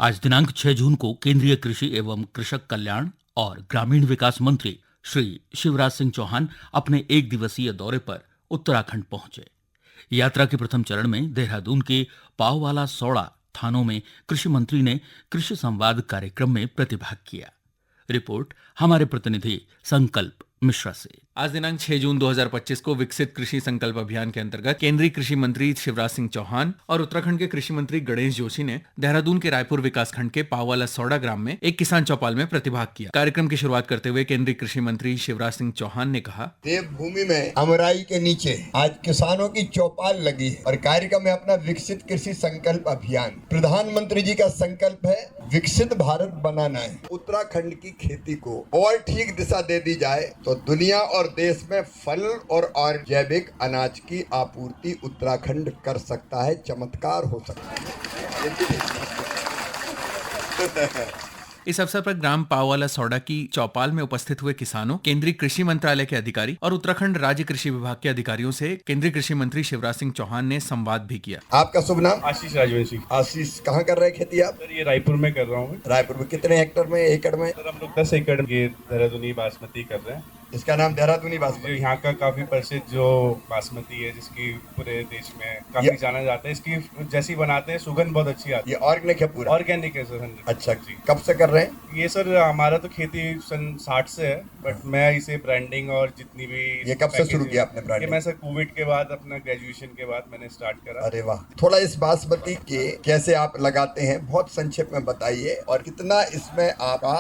आज दिनांक 6 जून को केंद्रीय कृषि एवं कृषक कल्याण और ग्रामीण विकास मंत्री श्री शिवराज सिंह चौहान अपने एक दिवसीय दौरे पर उत्तराखंड पहुंचे। यात्रा के प्रथम चरण में देहरादून के पाववाला सौड़ा थानों में कृषि मंत्री ने कृषि संवाद कार्यक्रम में प्रतिभाग किया। रिपोर्ट हमारे प्रतिनिधि संकल्प मिश्रा से। आज दिनांक 6 जून 2025 को विकसित कृषि संकल्प अभियान के अंतर्गत केंद्रीय कृषि मंत्री शिवराज सिंह चौहान और उत्तराखंड के कृषि मंत्री गणेश जोशी ने देहरादून के रायपुर विकासखंड के पाववाला सौड़ा ग्राम में एक किसान चौपाल में प्रतिभाग किया। कार्यक्रम की शुरुआत करते हुए केंद्रीय कृषि मंत्री शिवराज सिंह चौहान ने कहा, देवभूमि में अमराई के नीचे आज किसानों की चौपाल लगी है और कार्यक्रम है अपना विकसित कृषि संकल्प अभियान। प्रधानमंत्री जी का संकल्प है विकसित भारत बनाना है। उत्तराखंड की खेती को और ठीक दिशा दे दी जाए तो दुनिया और देश में फल और जैविक अनाज की आपूर्ति उत्तराखंड कर सकता है। चमत्कार हो सकता है। इस अवसर पर ग्राम पाववाला सौड़ा की चौपाल में उपस्थित हुए किसानों, केंद्रीय कृषि मंत्रालय के अधिकारी और उत्तराखंड राज्य कृषि विभाग के अधिकारियों से केंद्रीय कृषि मंत्री शिवराज सिंह चौहान ने संवाद भी किया। आपका शुभ नाम? आशीष राजवंशी। आशीष, कहाँ कर रहे हैं खेती आप? सर ये रायपुर में कर रहा हूँ। रायपुर में कितने हेक्टर में, एकड़ में? सर हम लोग 10 एकड़ के देहरादूनी बासमती कर रहे हैं। इसका नाम देहरादूनी बासमती। यहाँ का काफी प्रसिद्ध जो बासमती है, जिसकी पूरे देश में काफी जाना जाता है। इसकी जैसी बनाते हैं सुगंध बहुत अच्छी आती है। ये ऑर्गेनिक है पूरा? ऑर्गेनिक है सर। अच्छा जी। कब से कर रहे हैं ये सर? हमारा तो खेती सन 60 से है, बट मैं इसे ब्रांडिंग और जितनी भी ये कब से शुरू किया आपने ब्रांडिंग? मैं सर कोविड के बाद, अपना ग्रेजुएशन के बाद मैंने स्टार्ट करा। अरे वाह। थोड़ा इस बासमती के कैसे आप लगाते हैं बहुत संक्षेप में बताइए, और कितना इसमें आपका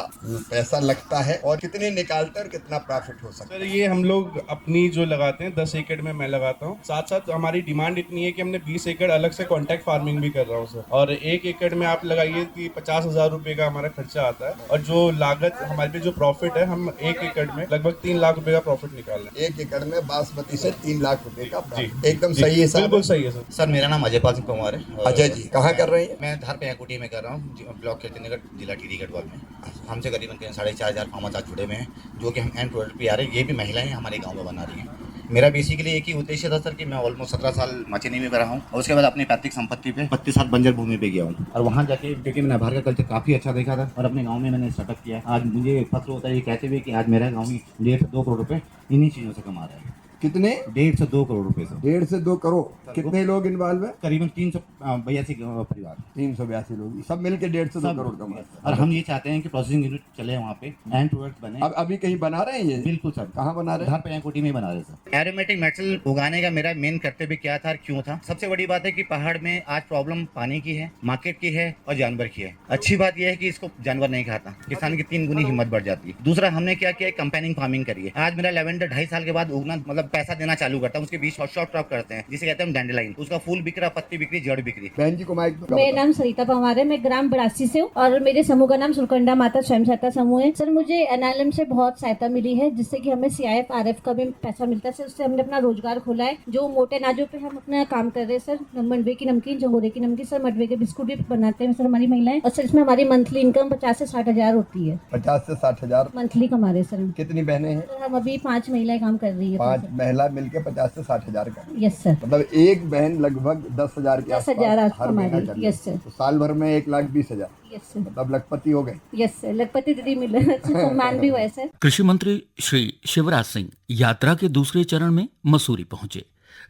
पैसा लगता है और कितने निकालते हैं और कितना प्रॉफिट हो सकता है? सर ये हम लोग अपनी जो लगाते हैं 10 एकड़ में मैं लगाता हूँ। साथ साथ हमारी डिमांड इतनी है कि हमने 20 एकड़ अलग से कॉन्ट्रैक्ट फार्मिंग भी कर रहा हूँ सर। और 1 एकड़ में आप लगाइए कि 50,000 रुपए का हमारा खर्चा आता है, और जो लागत हमारे पे जो प्रॉफिट है, हम 1 एकड़ में लगभग 3 लाख रुपए का प्रॉफिट निकाल रहे हैं। 1 एकड़ में बासमती से 3 लाख रुपए का जी, एकदम सही है सर? बिल्कुल सही है सर। सर मेरा नाम अजयपाल सिंह कुमार है। अजय जी, कहाँ कर रहे हैं? मैं धार पे कुटी में कर रहा हूँ, ब्लॉक कीर्तिनगर, जिला टिहरी गढ़वाल में। हमसे करीबन 4,500 फार्मर्स आज जुड़े हुए हैं, जो कि हम एंड प्रोडक्ट पे आ रहे हैं। ये भी महिलाएं हमारे गाँव में बना रही हैं। मेरा बेसिकली एक ही उद्देश्य था सर कि मैं ऑलमोस्ट 17 साल मचेनी में रहा हूँ, और उसके बाद अपनी पैतृक संपत्ति पे 32 साल बंजर भूमि पे गया हूँ, और वहाँ जाके क्योंकि मैंने बाहर का कल्चर काफ़ी अच्छा देखा था, और अपने गांव में मैंने स्टार्टअप किया। आज मुझे फख्र होता है ये कहते हुए कि आज मेरा गाँव 1.5 से 2 करोड़ रुपये इन्हीं चीज़ों से कमा रहा है। कितने? 1.5 से 2 करोड़ रुपए से। 1.5 से 2 करोड़। कितने लोग इन्वॉल्व है? करीबन 382 परिवार। 382 लोग सब मिलके 1.5 से 2 करोड़ कमा। और हम ये चाहते हैं कि प्रोसेसिंग यूनिट चले वहाँ पे, एंड प्रोडक्ट बने। अब अभी कहीं बना रहे हैं ये? बिल्कुल सर। कहाँ बना रहे हैं? धार पे कोटी में बना रहे सर। एरोमेटिक मेटल उगाने का मेरा मेन कर्तव्य क्या था और क्यों था? सबसे बड़ी बात है कि पहाड़ में आज प्रॉब्लम पानी की है, मार्केट की है और जानवर की है। अच्छी बात यह है कि इसको जानवर नहीं खाता, किसान की 3 गुनी हिम्मत बढ़ जाती है। दूसरा हमने क्या किया, कंपेनिंग फार्मिंग करी है। आज मेरा लेवेंडर 2.5 साल के बाद उगना, मतलब पैसा देना चालू करता है। उसके बीच शॉर्ट क्रॉप करते हैं, जिसे कहते हैं डैंडेलाइन। उसका फूल बिक रहा, पत्ती बिक रही, जड़ बिक रही। बहन जी को माइक दो। मेरा नाम सरिता पवार है, मैं ग्राम 82 से हूँ, और मेरे समूह का नाम सुरकंडा माता स्वयं सहायता समूह है। सर मुझे NLM से बहुत सहायता मिली है, जिससे कि हमें CIF RF का भी पैसा मिलता है सर। उससे हमने अपना रोजगार खोला है। जो मोटे अनाजों पे हम अपना काम कर रहे हैं सर, मंडवे की नमकीन, जंगोरे की नमकीन सर, मडवे के बिस्कुट भी बनाते हैं सर हमारी महिलाएं। और सर इसमें हमारी मंथली इनकम 50 से 60 हजार होती है। 50 से 60 हजार मंथली कमा रहे सर। कितनी बहनें हैं? सर हम अभी 5 महिलाएं काम कर रही है। 5 महिला मिलके 50 से 60 हजार का। Yes sir. मतलब एक बहन लगभग 10,000 के 10,000 आसपास हर महीना हमारी। कर रही है। Yes sir. तो साल भर में 1,20,000। Yes sir. मतलब लखपति हो गए। यस सर, लखपति दीदी मिले, सम्मान भी हुआ है सर। कृषि मंत्री श्री शिवराज सिंह यात्रा के दूसरे चरण में मसूरी पहुंचे,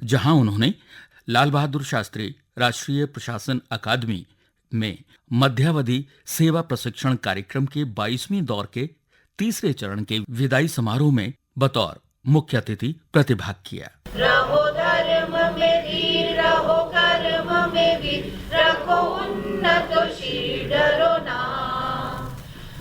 जहां उन्होंने लाल बहादुर शास्त्री राष्ट्रीय प्रशासन अकादमी में मध्यावधि सेवा प्रशिक्षण कार्यक्रम के 22वें दौर के तीसरे चरण के विदाई समारोह में बतौर मुख्य अतिथि प्रतिभाग किया। रहो धर्म में धीर, रहो कर्म में वीर, रखो उन्नत शीर, डरो ना।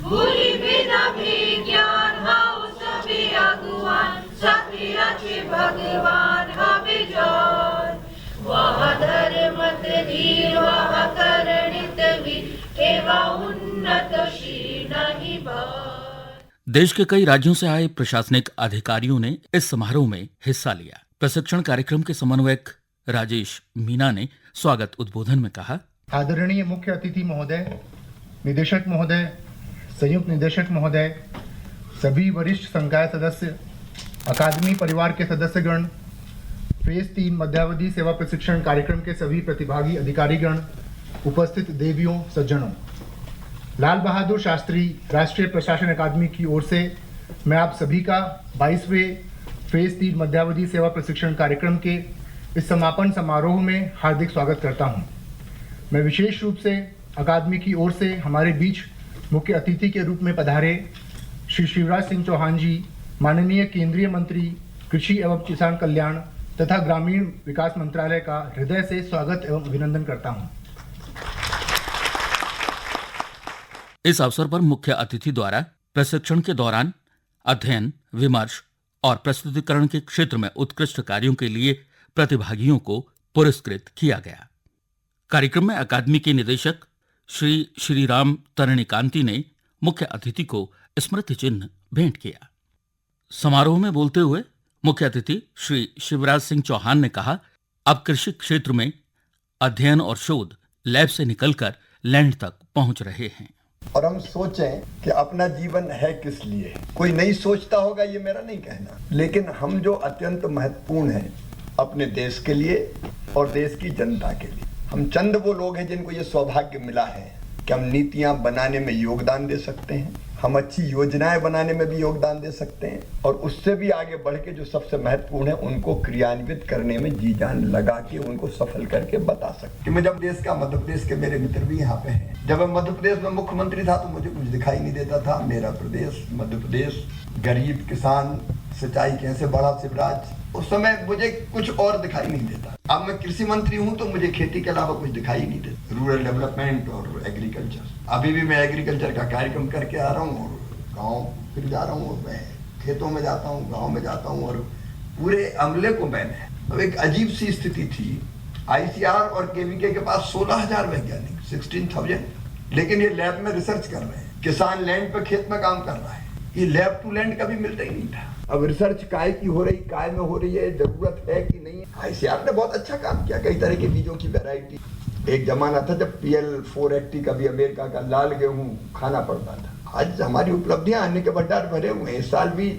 भूलि विदा भी ज्ञान, हाउ सभी अगुवान, सभी अच्छे भगवान हमें जान। वह धर्म धीर, वह करणित वीर, एवं उन्नत शीर नहीं भय। देश के कई राज्यों से आए प्रशासनिक अधिकारियों ने इस समारोह में हिस्सा लिया। प्रशिक्षण कार्यक्रम के समन्वयक राजेश मीना ने स्वागत उद्बोधन में कहा, आदरणीय मुख्य अतिथि महोदय, निदेशक महोदय, संयुक्त निदेशक महोदय, सभी वरिष्ठ संकाय सदस्य, अकादमी परिवार के सदस्यगण, फेज 3 मध्यावधि सेवा प्रशिक्षण कार्यक्रम के सभी प्रतिभागी अधिकारीगण, उपस्थित देवियों सज्जनों, लाल बहादुर शास्त्री राष्ट्रीय प्रशासन अकादमी की ओर से मैं आप सभी का 22वें फेज 3 मध्यावधि सेवा प्रशिक्षण कार्यक्रम के इस समापन समारोह में हार्दिक स्वागत करता हूं। मैं विशेष रूप से अकादमी की ओर से हमारे बीच मुख्य अतिथि के रूप में पधारे श्री शिवराज सिंह चौहान जी, माननीय केंद्रीय मंत्री कृषि एवं किसान कल्याण तथा ग्रामीण विकास मंत्रालय का हृदय से स्वागत एवं अभिनंदन करता हूं। इस अवसर पर मुख्य अतिथि द्वारा प्रशिक्षण के दौरान अध्ययन, विमर्श और प्रस्तुतिकरण के क्षेत्र में उत्कृष्ट कार्यों के लिए प्रतिभागियों को पुरस्कृत किया गया। कार्यक्रम में अकादमी के निदेशक श्री श्रीराम तरणिकांति ने मुख्य अतिथि को स्मृति चिन्ह भेंट किया। समारोह में बोलते हुए मुख्य अतिथि श्री शिवराज सिंह चौहान ने कहा, अब कृषि क्षेत्र में अध्ययन और शोध लैब से निकलकर लैंड तक पहुंच रहे हैं। और हम सोचें कि अपना जीवन है किस लिए। कोई नहीं सोचता होगा, ये मेरा नहीं कहना, लेकिन हम जो अत्यंत महत्वपूर्ण हैं अपने देश के लिए और देश की जनता के लिए। हम चंद वो लोग हैं जिनको ये सौभाग्य मिला है कि हम नीतियां बनाने में योगदान दे सकते हैं, हम अच्छी योजनाएं बनाने में भी योगदान दे सकते हैं और उससे भी आगे बढ़ के जो सबसे महत्वपूर्ण है उनको क्रियान्वित करने में जी जान लगा के उनको सफल करके बता सकते हैं। मैं जब देश का, मध्य प्रदेश के मेरे मित्र भी यहाँ पे हैं, जब मैं मध्य प्रदेश में मुख्यमंत्री था तो मुझे कुछ दिखाई नहीं देता था। मेरा प्रदेश मध्य प्रदेश, गरीब किसान, सिंचाई कैसे बढ़ा शिवराज, उस समय मुझे कुछ और दिखाई नहीं देता। अब मैं कृषि मंत्री हूँ तो मुझे खेती के अलावा कुछ दिखाई नहीं देता, रूरल डेवलपमेंट और एग्रीकल्चर। अभी भी मैं एग्रीकल्चर का कार्यक्रम करके आ रहा हूँ और गाँव फिर जा रहा हूँ और मैं खेतों में जाता हूँ, गाँव में जाता हूँ और पूरे अमले को मैंने, अब एक अजीब सी स्थिति थी, ICR और KVK के पास 16,000 वैज्ञानिक, 16,000, लेकिन ये लैब में रिसर्च कर रहे हैं। किसान लैंड पे खेत में काम कर रहा है, ये लैब टू लैंड कभी मिलता ही नहीं था। अब रिसर्च काय की हो रही, काय में हो रही है, जरूरत है कि नहीं। ICR ने बहुत अच्छा काम किया, कई तरह के बीजों की वैरायटी। एक जमाना था जब PL480 का भी अमेरिका का लाल गेहूं खाना पड़ता था। आज हमारी उपलब्धियां अन्य के भंडार भरे हुए हैं। इस साल भी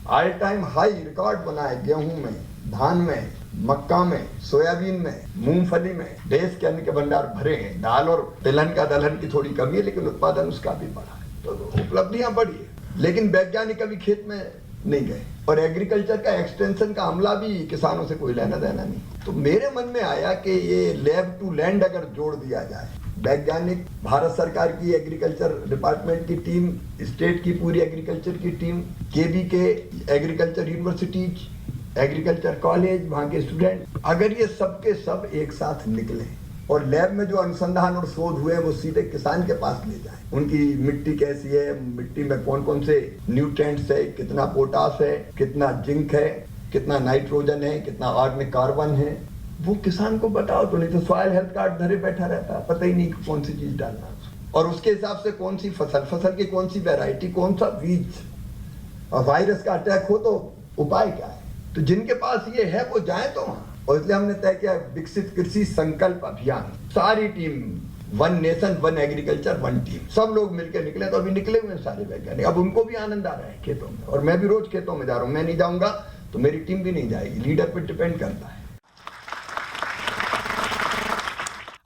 ऑल टाइम हाई रिकॉर्ड बनाए गेहूं में, धान में, मक्का में, सोयाबीन में, मूंगफली में। देश के अन्न के भंडार भरे हैं। दाल और तिलहन का दलहन की थोड़ी कमी है, लेकिन उत्पादन उसका भी बढ़ा है। तो उपलब्धियां बढ़ी है, लेकिन वैज्ञानिक अभी खेत में नहीं गए और एग्रीकल्चर का एक्सटेंशन का अमला भी किसानों से कोई लेना देना नहीं। तो मेरे मन में आया कि ये लैब टू लैंड अगर जोड़ दिया जाए, वैज्ञानिक, भारत सरकार की एग्रीकल्चर डिपार्टमेंट की टीम, स्टेट की पूरी एग्रीकल्चर की team, KVK agriculture universities, agriculture college, वहाँ के स्टूडेंट, अगर ये सब के सब एक साथ निकले और लैब में जो अनुसंधान और शोध हुए वो सीधे किसान के पास ले जाए, उनकी मिट्टी कैसी है, मिट्टी में कौन कौन से न्यूट्रिएंट्स है, कितना पोटास है, कितना जिंक है, कितना नाइट्रोजन है, कितना ऑर्गेनिक कार्बन है, वो किसान को बताओ। तो नहीं तो सॉइल हेल्थ कार्ड धरे बैठा रहता है, पता ही नहीं कौन सी चीज डालना, और उसके हिसाब से कौन सी फसल की कौन सी वैरायटी, कौन सा बीज, और वायरस का अटैक हो तो उपाय क्या है। तो जिनके पास ये है वो जाए तो वहां। और इसलिए हमने तय किया विकसित कृषि संकल्प अभियान, सारी टीम, 1 नेशन 1 एग्रीकल्चर 1 टीम, सब लोग मिलकर निकले। तो अभी निकले हुए सारे वैज्ञानिक, अब उनको भी आनंद आ रहा है खेतों में, और मैं भी रोज खेतों में जा रहा हूँ। मैं नहीं जाऊंगा तो मेरी टीम भी नहीं जाएगी, लीडर पर डिपेंड करता है।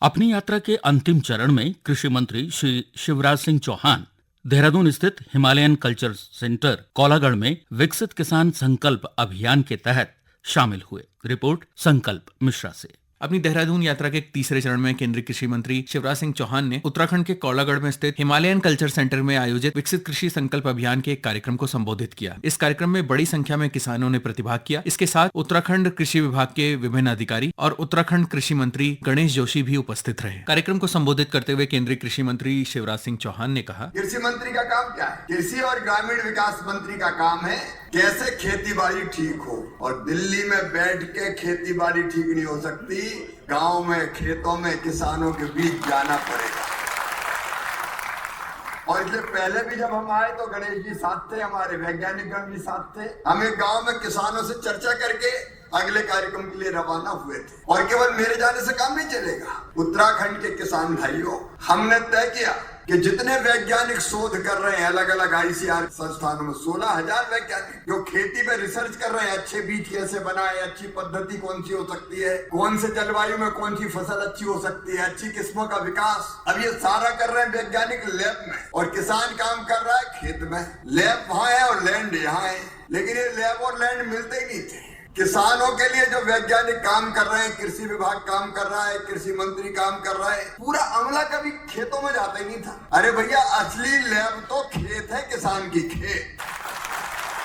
अपनी यात्रा के अंतिम चरण में कृषि मंत्री श्री शिवराज सिंह चौहान देहरादून स्थित हिमालयन कल्चर सेंटर कोलागढ़ में विकसित किसान संकल्प अभियान के तहत शामिल हुए। रिपोर्ट संकल्प मिश्रा से। अपनी देहरादून यात्रा के तीसरे चरण में केंद्रीय कृषि मंत्री शिवराज सिंह चौहान ने उत्तराखंड के कोलागढ़ में स्थित हिमालयन कल्चर सेंटर में आयोजित विकसित कृषि संकल्प अभियान के एक कार्यक्रम को संबोधित किया। इस कार्यक्रम में बड़ी संख्या में किसानों ने प्रतिभाग किया। इसके साथ उत्तराखंड कृषि विभाग के विभिन्न अधिकारी और उत्तराखंड कृषि मंत्री गणेश जोशी भी उपस्थित रहे। कार्यक्रम को संबोधित करते हुए केंद्रीय कृषि मंत्री शिवराज सिंह चौहान ने कहा, कृषि मंत्री का काम क्या है? कृषि और ग्रामीण विकास मंत्री का काम है कैसे खेती बाड़ी ठीक हो। और दिल्ली में बैठ के खेती बाड़ी ठीक नहीं हो सकती, गांव में, खेतों में किसानों के बीच जाना पड़ेगा। और इसलिए पहले भी जब हम आए तो गणेश जी साथ थे, हमारे वैज्ञानिक गण भी साथ थे। हमें गांव में किसानों से चर्चा करके अगले कार्यक्रम के लिए रवाना हुए थे। और केवल मेरे जाने से काम नहीं चलेगा। उत्तराखंड के किसान भाइयों, हमने तय किया कि जितने वैज्ञानिक शोध कर रहे हैं अलग अलग ICAR संस्थानों में, 16,000 वैज्ञानिक जो खेती पे रिसर्च कर रहे हैं, अच्छे बीज कैसे बनाए, अच्छी पद्धति कौन सी हो सकती है, कौन से जलवायु में कौन सी फसल अच्छी हो सकती है, अच्छी किस्मों का विकास, अब ये सारा कर रहे हैं वैज्ञानिक लैब में। और किसान काम कर रहा है खेत में। लैब वहां है और लैंड यहाँ है, लेकिन ये लैब और लैंड मिलते ही नहीं थे। किसानों के लिए जो वैज्ञानिक काम कर रहे हैं, कृषि विभाग काम कर रहा है, कृषि मंत्री काम कर रहा है, पूरा अमला कभी खेतों में जाता ही नहीं था। अरे भैया, असली लैब तो खेत है, किसान की खेत।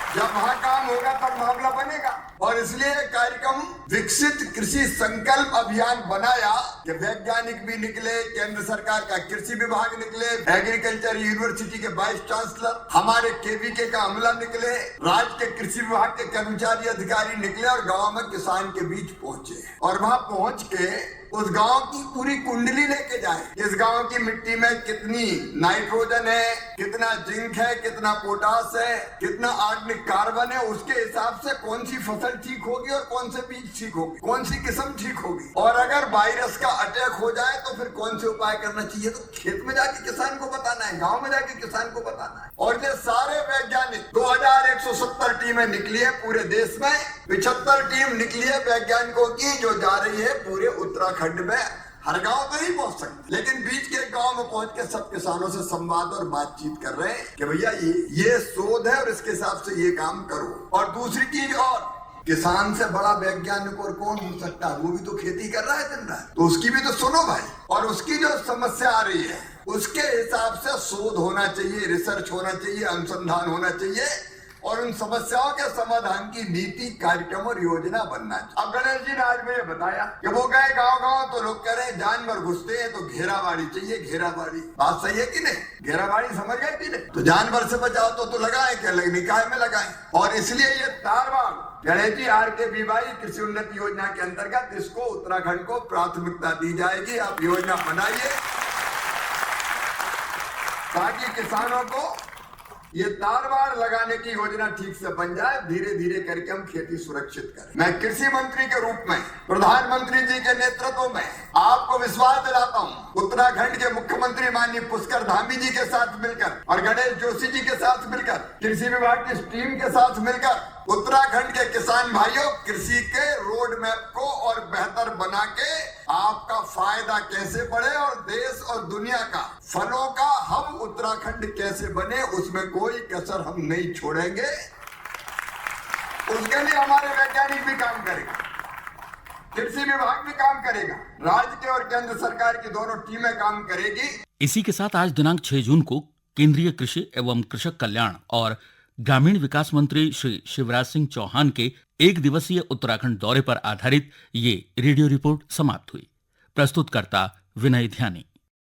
जब वहां काम होगा तब मामला बनेगा। और इसलिए कार्यक्रम विकसित कृषि संकल्प अभियान बनाया कि वैज्ञानिक भी निकले, केंद्र सरकार का कृषि विभाग निकले, एग्रीकल्चर यूनिवर्सिटी के वाइस चांसलर, हमारे KVK का अमला निकले, राज्य के कृषि विभाग के कर्मचारी अधिकारी निकले और गांव में किसान के बीच पहुंचे। और वहां पहुंच के उस गांव की पूरी कुंडली लेके जाए। इस गांव की मिट्टी में कितनी नाइट्रोजन है, कितना जिंक है, कितना पोटास है, कितना आर्गेनिक कार्बन है, उसके हिसाब से कौन सी फसल ठीक होगी और कौन से बीज ठीक होगी, कौन सी किस्म ठीक होगी। और अगर वायरस का अटैक हो जाए तो फिर कौन से उपाय करना चाहिए, तो खेत में जाके किसान को बताना है, गाँव में जाके किसान को बताना है। और ये सारे वैज्ञानिक 2170 टीमें निकली है पूरे देश में, 75 टीम निकली है वैज्ञानिकों की, जो जा रही है पूरे उत्तराखंड में। हर गांव तो नहीं पहुंच सकते, लेकिन बीच के गांव में पहुंच के सब किसानों से संवाद और बातचीत कर रहे हैं कि भैया ये शोध है और इसके हिसाब से ये काम करो। और दूसरी चीज, और किसान से बड़ा वैज्ञानिक और कौन हो सकता है, वो भी तो खेती कर रहा है दिन रात, तो उसकी भी तो सुनो भाई। और उसकी जो समस्या आ रही है उसके हिसाब से शोध होना चाहिए, रिसर्च होना चाहिए, अनुसंधान होना चाहिए, और उन समस्याओं के समाधान की नीति, कार्यक्रम और योजना बनना चाहिए। अब गणेश जी ने आज मुझे बताया कि वो गए गांव-गांव तो लोग कह रहे हैं जानवर घुसते हैं तो घेराबाड़ी चाहिए, घेराबाड़ी। बात सही है कि नहीं? घेराबाड़ी समझ गए कि नहीं? तो जानवर से बचाओ तो लगाए क्या, निकाय में लगाए। और इसलिए ये तारवाड़ गणेश जी RKVY कृषि उन्नति योजना के अंतर्गत इसको उत्तराखंड को प्राथमिकता दी जाएगी। आप योजना बनाइए ताकि किसानों को ये तारवाड़ लगाने की योजना ठीक से बन जाए। धीरे धीरे करके हम खेती सुरक्षित करें। मैं कृषि मंत्री के रूप में प्रधानमंत्री जी के नेतृत्व में आपको विश्वास दिलाता हूँ, उत्तराखंड के मुख्यमंत्री माननीय पुष्कर धामी जी के साथ मिलकर और गणेश जोशी जी के साथ मिलकर, कृषि विभाग की टीम के साथ मिलकर उत्तराखंड के किसान भाइयों कृषि के रोड मैप को और बेहतर बना के आपका फायदा कैसे बढ़े और देश और दुनिया का फलों का हब उत्तराखंड कैसे बने, उसमें कोई कसर हम नहीं छोड़ेंगे। उसके लिए हमारे वैज्ञानिक भी काम करेंगे, कृषि विभाग भी काम करेगा, राज्य के और केंद्र सरकार की दोनों टीमें काम करेगी। इसी के साथ आज दिनांक 6 जून को केंद्रीय कृषि एवं कृषक कल्याण और ग्रामीण विकास मंत्री श्री शिवराज सिंह चौहान के एक दिवसीय उत्तराखंड दौरे पर आधारित ये रेडियो रिपोर्ट समाप्त हुई। प्रस्तुतकर्ता विनय ध्यानी।